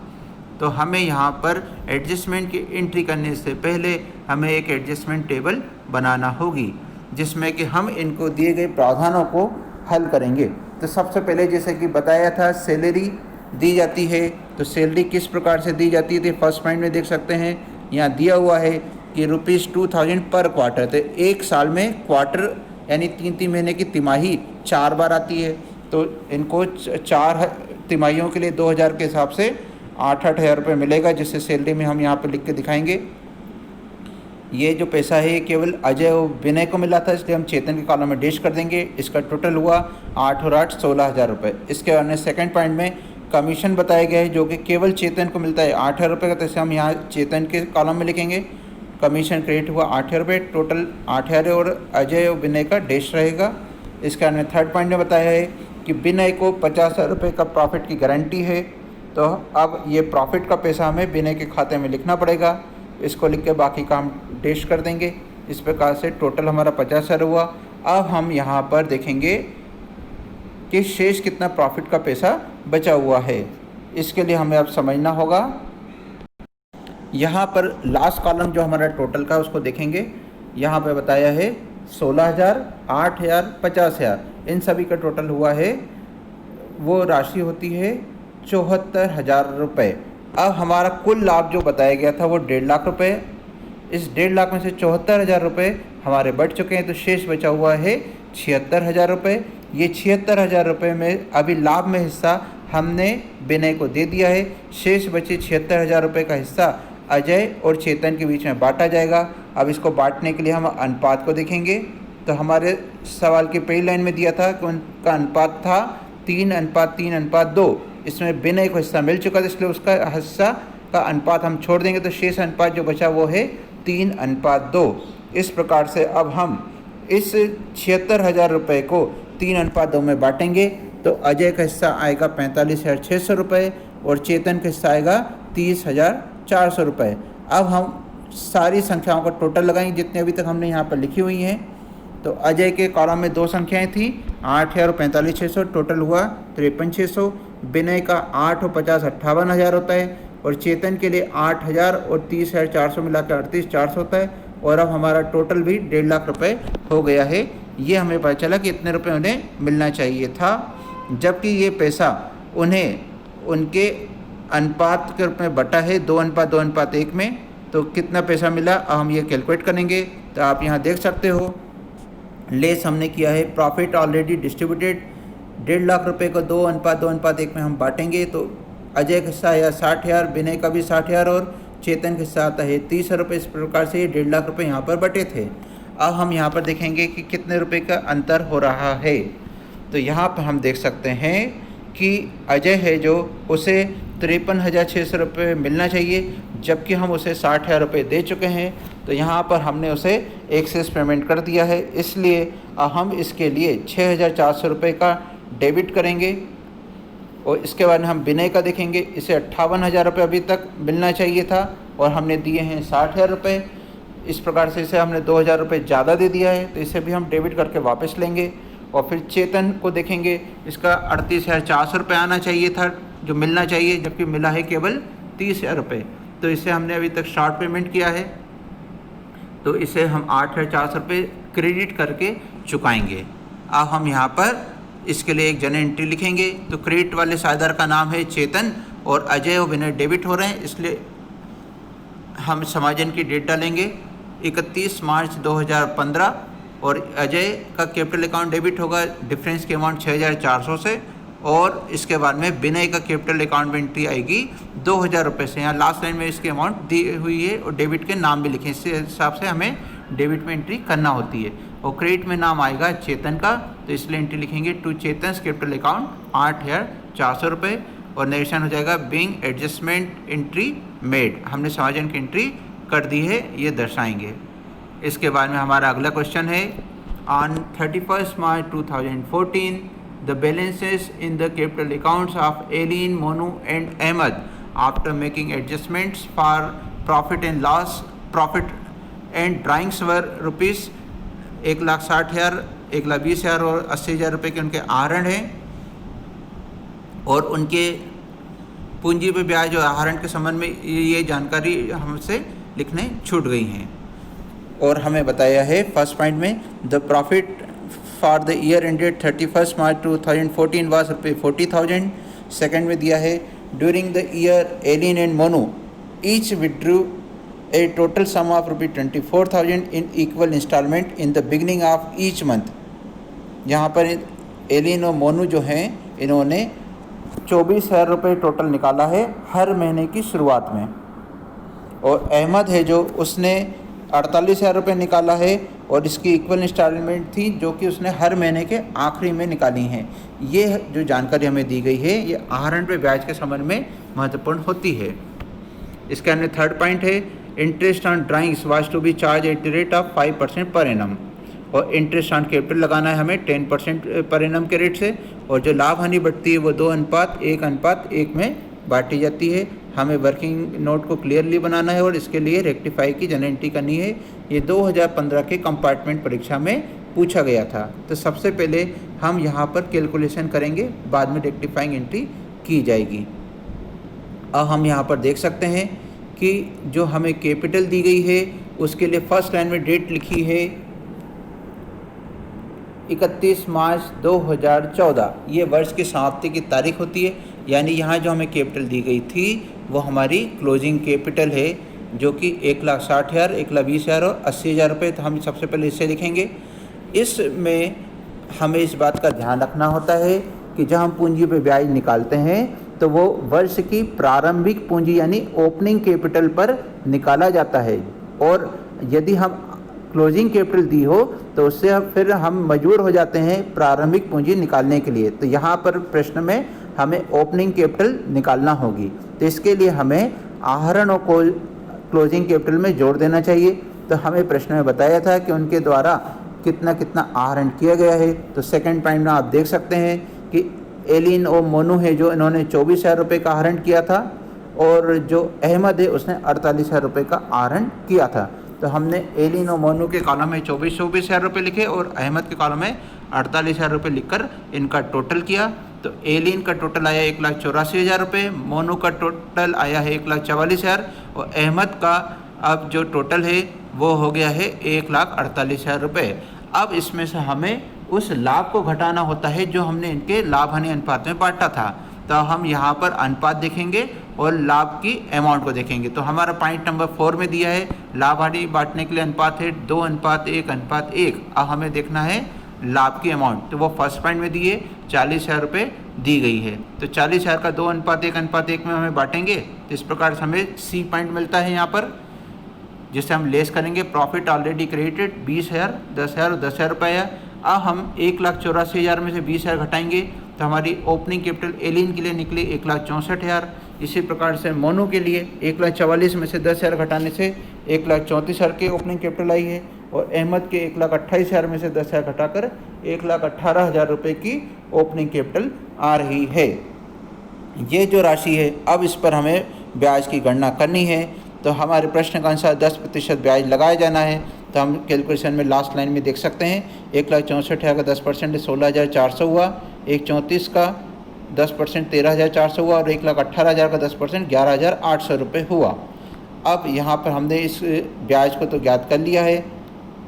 तो हमें यहाँ पर एडजस्टमेंट की एंट्री करने से पहले हमें एक एडजस्टमेंट टेबल बनाना होगी, जिसमें कि हम इनको दिए गए प्रावधानों को हल करेंगे। तो सबसे पहले जैसे कि बताया था सैलरी दी जाती है, तो सैलरी किस प्रकार से दी जाती है, फर्स्ट पॉइंट में देख सकते हैं यहाँ दिया हुआ है कि ₹2,000 पर क्वार्टर। तो एक साल में क्वार्टर यानी 3-3 महीने की तिमाही 4 बार आती है, तो इनको 4 तिमाहियों के लिए 2,000 के हिसाब से 8-8 हज़ार रुपये मिलेगा, जिससे सैलरी में हम यहाँ पर लिख के दिखाएंगे। ये जो पैसा है ये केवल अजय और विनय को मिला था, इसलिए हम चेतन के कॉलम में डैश कर देंगे। इसका टोटल हुआ 8 और 8 16,000 रुपये। इसके बाद में सेकेंड पॉइंट में कमीशन बताया गया है, जो कि केवल चेतन को मिलता है 8,000 रुपये का, तो इसे हम यहाँ चेतन के कॉलम में लिखेंगे। कमीशन क्रेडिट हुआ 8,000 रुपये, टोटल 8,000 और अजय और विनय का डैश रहेगा। इसके बाद में थर्ड पॉइंट में बताया है कि विनय को 50,000 रुपये का प्रॉफिट की गारंटी है, तो अब ये प्रॉफिट का पैसा हमें विनय के खाते में लिखना पड़ेगा। इसको लिख के बाकी काम डैश कर देंगे। इस प्रकार से टोटल हमारा 50,000 हुआ। अब हम यहाँ पर देखेंगे कि शेष कितना प्रॉफिट का पैसा बचा हुआ है। इसके लिए हमें अब समझना होगा। यहाँ पर लास्ट कॉलम जो हमारा टोटल का उसको देखेंगे। यहाँ पे बताया है 16,000, 8,000, 50,000, इन सभी का टोटल हुआ है, वो राशि होती है 74,000 रुपये। अब हमारा कुल लाभ जो बताया गया था वो 1.5 लाख रुपए। इस 1.5 लाख में से 74,000 रुपये हमारे बढ़ चुके हैं, तो शेष बचा हुआ है 76,000 रुपये। ये 76,000 रुपये में अभी लाभ में हिस्सा हमने विनय को दे दिया है। शेष बचे 76,000 रुपये का हिस्सा अजय और चेतन के बीच में बांटा जाएगा। अब इसको बांटने के लिए हम अनुपात को देखेंगे। तो हमारे सवाल की पहली लाइन में दिया था कि उनका अनुपात था 3:3:2। इसमें विनय को हिस्सा मिल चुका था, इसलिए उसका हिस्सा का अनुपात हम छोड़ देंगे, तो शेष अनुपात जो बचा वो है 3:2। इस प्रकार से अब हम इस 76,000 रुपये को 3:2 में बांटेंगे। तो अजय का हिस्सा आएगा 45,600 रुपये और चेतन का हिस्सा आएगा 30,400 रुपये। अब हम सारी संख्याओं का टोटल लगाएंगे जितने अभी तक हमने यहाँ पर लिखी हुई हैं। तो अजय के कॉलम में 2 संख्याएं थी, 8,000 और 45,600, टोटल हुआ 53,600। विनय का 8 और 50 58,000 होता है और चेतन के लिए 8,000 और 30,400 मिलाकर 38,400 होता है। और अब हमारा टोटल भी 1.5 लाख रुपए हो गया है। ये हमें पता चला कि इतने रुपए उन्हें मिलना चाहिए था, जबकि ये पैसा उन्हें उनके अनुपात के रूप में बटा है 2:2:1 में। तो कितना पैसा मिला अब हम ये कैलकुलेट करेंगे। तो आप यहाँ देख सकते हो लेस हमने किया है प्रॉफिट ऑलरेडी डिस्ट्रीब्यूटेड। 1.5 लाख रुपए को 2:2:1 में हम बांटेंगे। तो अजय का हिस्सा आया 60,000, विनय का भी 60,000 और चेतन के हिस्सा आता है 30,000 रुपये। इस प्रकार से ये 1.5 लाख रुपए यहाँ पर बटे थे। अब हम यहाँ पर देखेंगे कि कितने रुपए का अंतर हो रहा है। तो यहाँ पर हम देख सकते हैं कि अजय है जो उसे 53,600 रुपये मिलना चाहिए, जबकि हम उसे 60,000 रुपये दे चुके हैं। तो यहाँ पर हमने उसे एक्सेस पेमेंट कर दिया है, इसलिए हम इसके लिए 6,400 रुपये का डेबिट करेंगे। और इसके बाद हम विनय का देखेंगे। इसे 58,000 रुपये अभी तक मिलना चाहिए था और हमने दिए हैं 60,000 रुपये। इस प्रकार से इसे हमने 2,000 रुपये ज़्यादा दे दिया है, तो इसे भी हम डेबिट करके वापस लेंगे। और फिर चेतन को देखेंगे, इसका 38,400 रुपये आना चाहिए था जो मिलना चाहिए, जबकि मिला है केवल 30,000 रुपये। तो इसे हमने अभी तक शॉर्ट पेमेंट किया है, तो इसे हम 8,400 रुपये क्रेडिट करके चुकाएंगे। अब हम यहाँ पर इसके लिए एक जर्नल एंट्री लिखेंगे। तो क्रेडिट वाले साझेदार का नाम है चेतन और अजय और विनय डेबिट हो रहे हैं, इसलिए हम समाजन की डेट डालेंगे 31 मार्च 2015 और अजय का कैपिटल अकाउंट डेबिट होगा डिफरेंस की अमाउंट 6,400 से। और इसके बाद में विनय का कैपिटल अकाउंट में एंट्री आएगी 2,000 रुपये से। यहाँ लास्ट लाइन में इसकी अमाउंट दी हुई है और डेबिट के नाम भी लिखे, इस हिसाब से हमें डेबिट में एंट्री करना होती है। और क्रेडिट में नाम आएगा चेतन का, तो इसलिए एंट्री लिखेंगे टू चेतन्स कैपिटल अकाउंट 8,400 रुपये और नरेशन हो जाएगा बीइंग एडजस्टमेंट एंट्री मेड। हमने समाजन की एंट्री कर दी है, ये दर्शाएंगे। इसके बाद में हमारा अगला क्वेश्चन है on 31 March 2014 the balances in the capital accounts of Elin, Monu and Ahmed after making adjustments for profit and loss profit and drawings were rupees 1,60,000, 1,20,000 और 80,000 रुपये के उनके आहरण हैं। और उनके पूंजी पे ब्याज और आहरण के संबंध में ये जानकारी हमसे लिखने छूट गई हैं। और हमें बताया है फर्स्ट पॉइंट में the profit for the year ended 31 March 2014 was ₹40,000। Second में दिया है during the year Elin and Monu each withdrew a total sum of ₹24,000 in equal installment in the beginning of each month। यहाँ पर Elin और मोनू जो हैं इन्होंने 24,000 रुपये टोटल निकाला है हर महीने की शुरुआत में। और अहमद है जो उसने 48,000 रुपये निकाला है और इसकी इक्वल इंस्टॉलमेंट थी जो कि उसने हर महीने के आखिरी में निकाली हैं। ये जो जानकारी हमें दी गई है ये आहरण पे ब्याज के संबंध में महत्वपूर्ण होती है। इसके अंदर थर्ड पॉइंट है interest on drawings was to be charge at the rate of 5% per annum. और इंटरेस्ट ऑन कैपिटल लगाना है हमें 10% पर एनम के रेट से। और जो लाभ हानि बढ़ती है वो 2:1:1 में बांटी जाती है। हमें वर्किंग नोट को क्लियरली बनाना है और इसके लिए रेक्टिफाई की जनरल एंट्री करनी है। ये 2015 के कंपार्टमेंट परीक्षा में पूछा गया था। तो सबसे पहले हम यहाँ पर कैलकुलेशन करेंगे, बाद में रेक्टिफाइंग एंट्री की जाएगी। अब हम यहाँ पर देख सकते हैं कि जो हमें कैपिटल दी गई है उसके लिए फर्स्ट लाइन में डेट लिखी है 31 मार्च 2014। ये वर्ष की समाप्ति की तारीख होती है। यानी यहाँ जो हमें कैपिटल दी गई थी वो हमारी क्लोजिंग कैपिटल है, जो कि 1,60,000, 1,20,000 और 80,000 रुपये। तो हम सबसे पहले इसे लिखेंगे। इसमें हमें इस बात का ध्यान रखना होता है कि जब हम पूंजी पे ब्याज निकालते हैं तो वो वर्ष की प्रारंभिक पूंजी यानी ओपनिंग कैपिटल पर निकाला जाता है, और यदि हम क्लोजिंग कैपिटल दी हो तो उससे फिर हम मजबूर हो जाते हैं प्रारंभिक पूंजी निकालने के लिए। तो यहाँ पर प्रश्न में हमें ओपनिंग कैपिटल निकालना होगी, तो इसके लिए हमें आहरणों को क्लोजिंग कैपिटल में जोड़ देना चाहिए। तो हमें प्रश्न में बताया था कि उनके द्वारा कितना कितना आहरण किया गया है। तो सेकंड पॉइंट में आप देख सकते हैं कि एलिन और मोनू है जो इन्होंने 24,000 रुपये का आहरण किया था, और जो अहमद है उसने 48,000 रुपये का आहरण किया था। तो हमने एलिन और मोनू के कॉलम में 24,000 रुपये लिखे और अहमद के कॉलम में 48,000 रुपये लिखकर इनका टोटल किया। तो एलिन का टोटल आया 1,84,000 रुपये, मोनू का टोटल आया है 1,44,000 और अहमद का अब जो टोटल है वो हो गया है 1,48,000 रुपये। अब इसमें से हमें उस लाभ को घटाना होता है जो हमने इनके लाभ हानि अनुपात में बांटा था। तो हम यहाँ पर अनुपात देखेंगे और लाभ की अमाउंट को देखेंगे। तो हमारा पॉइंट नंबर 4 में दिया है लाभ हानि बांटने के लिए अनुपात है 2:1:1। अब हमें देखना है लाभ की अमाउंट, तो वो फर्स्ट पॉइंट में दिए 40,000 रुपये दी गई है। तो 40,000 का 2:1:1 में हमें बांटेंगे, तो इस प्रकार से हमें सी पॉइंट मिलता है यहाँ पर, जिससे हम लेस करेंगे प्रॉफिट ऑलरेडी क्रेडिटेड 20,000, 10,000 और 10,000 रुपये है। अब हम 1,84,000 में से 20,000 घटाएंगे तो हमारी ओपनिंग कैपिटल एलिन के लिए निकली 1,64,000। इसी प्रकार से मोनू के लिए 1,44,000 में से 10,000 घटाने से 1,34,000 की ओपनिंग कैपिटल आई है, और अहमद के 1,28,000 में से 10,000 घटाकर 1,18,000 रुपये की ओपनिंग कैपिटल आ रही है। ये जो राशि है अब इस पर हमें ब्याज की गणना करनी है। तो हमारे प्रश्न का अनुसार 10% ब्याज लगाया जाना है। तो हम कैलकुलेशन में लास्ट लाइन में देख सकते हैं 1,64,000 का 10% 16,400 हुआ, 1,34 का 10% 13,400 हुआ और 1,18,000 का 10% 11,800 रुपये हुआ। अब यहाँ पर हमने इस ब्याज को तो ज्ञात कर लिया है।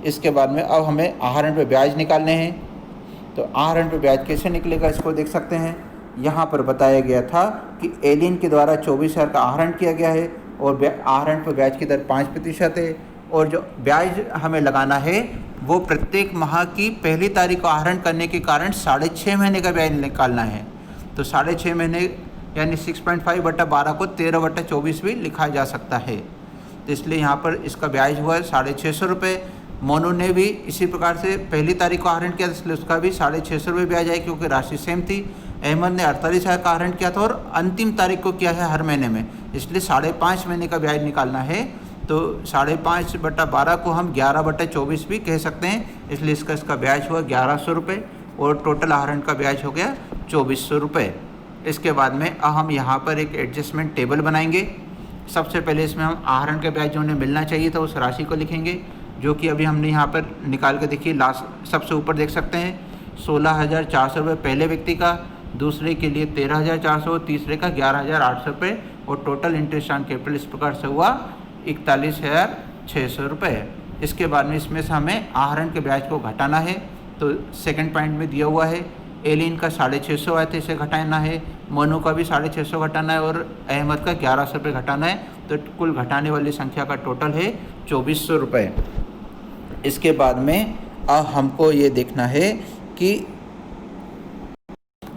इसके बाद में अब हमें आहरण पे ब्याज निकालने हैं। तो आहरण पे ब्याज कैसे निकलेगा इसको देख सकते हैं। यहाँ पर बताया गया था कि एलिन के द्वारा 24,000 का आहरण किया गया है और आहरण पर ब्याज की दर 5% है, और जो ब्याज हमें लगाना है वो प्रत्येक माह की पहली तारीख को आहरण करने के कारण 6.5 महीने का ब्याज निकालना है। तो 6.5 महीने यानी 6.5/12 को 13/24 भी लिखा जा सकता है। तो इसलिए यहाँ पर इसका ब्याज हुआ 650 रुपये। मोनू ने भी इसी प्रकार से पहली तारीख को आहरण किया, इसलिए उसका भी 650 रुपये ब्याज आए क्योंकि राशि सेम थी। अहमद ने 48,000 का आहरण किया था और अंतिम तारीख को किया है हर महीने में, इसलिए 5.5 महीने का ब्याज निकालना है। तो 5.5/12 को हम 11/24 भी कह सकते हैं, इसलिए इसका ब्याज हुआ 1,100 रुपये और टोटल आहरण का ब्याज हो गया 2,400 रुपये। इसके बाद में अब हम यहाँ पर एक एडजस्टमेंट टेबल बनाएंगे। सबसे पहले इसमें हम आहरण का ब्याज जो उन्हें मिलना चाहिए था उस राशि को लिखेंगे, जो कि अभी हमने यहाँ पर निकाल के देखिए लास्ट सबसे ऊपर देख सकते हैं 16,400 रुपये पहले व्यक्ति का, दूसरे के लिए 13,400, तीसरे का 11,800 रुपये और टोटल इंटरेस्ट ऑन कैपिटल इस प्रकार से हुआ 41,600 रुपये। इसके बाद में इसमें से हमें आहरण के ब्याज को घटाना है। तो सेकंड पॉइंट में दिया हुआ है एलिन का 650 आए थे, इसे घटाना है, मोनू का भी 650 घटाना है और अहमद का 1,100 रुपये घटाना है। तो कुल घटाने वाली संख्या का टोटल है 2,400 रुपये। इसके बाद में अब हमको ये देखना है कि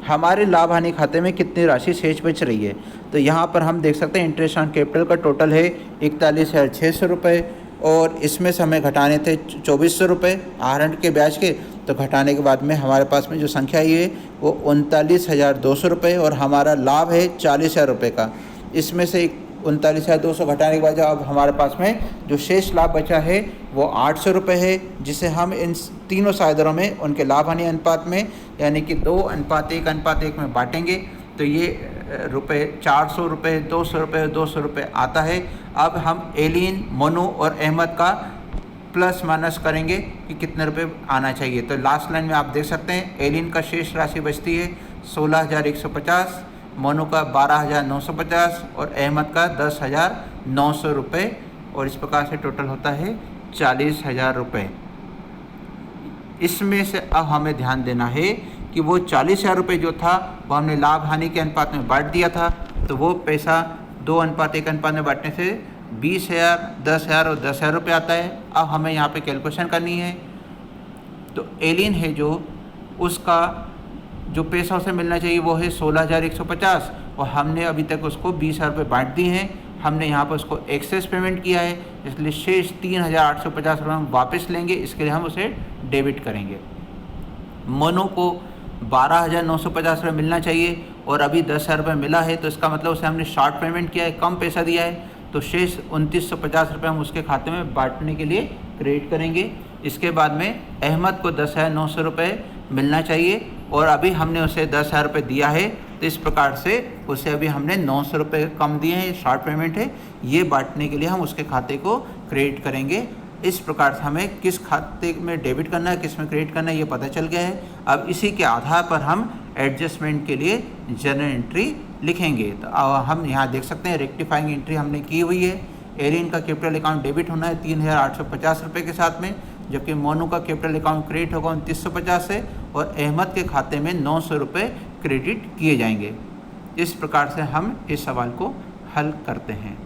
हमारे लाभ हानि खाते में कितनी राशि शेष बच रही है। तो यहाँ पर हम देख सकते हैं इंटरेस्ट ऑन कैपिटल का टोटल है 41,600 रुपये और इसमें से हमें घटाने थे 2,400 रुपये आहरण के ब्याज के। तो घटाने के बाद में हमारे पास में जो संख्या आई है वो 39,200 रुपये और हमारा लाभ है 40,000 रुपये का। इसमें से 39,200 घटाने के बाद अब हमारे पास में जो शेष लाभ बचा है वो 800 रुपये है, जिसे हम इन तीनों साझेदारों में उनके लाभ हानि अनुपात में यानी कि 2:1:1 में बांटेंगे। तो ये रुपये 400 रुपये, 200 रुपये, 200 रुपये आता है। अब हम एलिन, मोनू और अहमद का प्लस माइनस करेंगे कि कितने रुपये आना चाहिए। तो लास्ट लाइन में आप देख सकते हैं एलिन का शेष राशि बचती है 16,150, मोनू का 12,950 और अहमद का 10,900 रुपये और इस प्रकार से टोटल होता है 40,000 रुपये। इसमें से अब हमें ध्यान देना है कि वो 40,000 रुपये जो था वो हमने लाभ हानि के अनुपात में बांट दिया था, तो वो पैसा 2:1 अनुपात में बांटने से 20,000, 10,000 और 10,000 रुपये आता है। अब हमें यहाँ पे कैलकुलेशन करनी है। तो एलिन है जो, उसका जो पैसा उसे मिलना चाहिए वो है 16,150 और हमने अभी तक उसको 20,000 रुपये बांट दिए हैं। हमने यहाँ पर उसको एक्सेस पेमेंट किया है, इसलिए शेष 3,850 रुपये हम वापस लेंगे, इसके लिए हम उसे डेबिट करेंगे। मोनू को 12,950 रुपये मिलना चाहिए और अभी 10,000 रुपये मिला है, तो इसका मतलब उसे हमने शॉर्ट पेमेंट किया है, कम पैसा दिया है, तो शेष 2,950 रुपये हम उसके खाते में बांटने के लिए क्रेडिट करेंगे। इसके बाद में अहमद को 10,900 रुपये मिलना चाहिए और अभी हमने उसे 10,000 रुपये दिया है, तो इस प्रकार से उसे अभी हमने 900 रुपये कम दिए हैं, शॉर्ट पेमेंट है, ये बांटने के लिए हम उसके खाते को क्रेडिट करेंगे। इस प्रकार से हमें किस खाते में डेबिट करना है, किस में क्रेडिट करना है, ये पता चल गया है। अब इसी के आधार पर हम एडजस्टमेंट के लिए जर्नल एंट्री लिखेंगे। तो हम यहाँ देख सकते हैं रेक्टिफाइंग एंट्री हमने की हुई है। एलिन का कैपिटल अकाउंट डेबिट होना है 3,850 रुपये के साथ में, जबकि मोनू का कैपिटल अकाउंट क्रेडिट होगा 2,950 से और अहमद के खाते में 900 रुपये क्रेडिट किए जाएंगे। इस प्रकार से हम इस सवाल को हल करते हैं।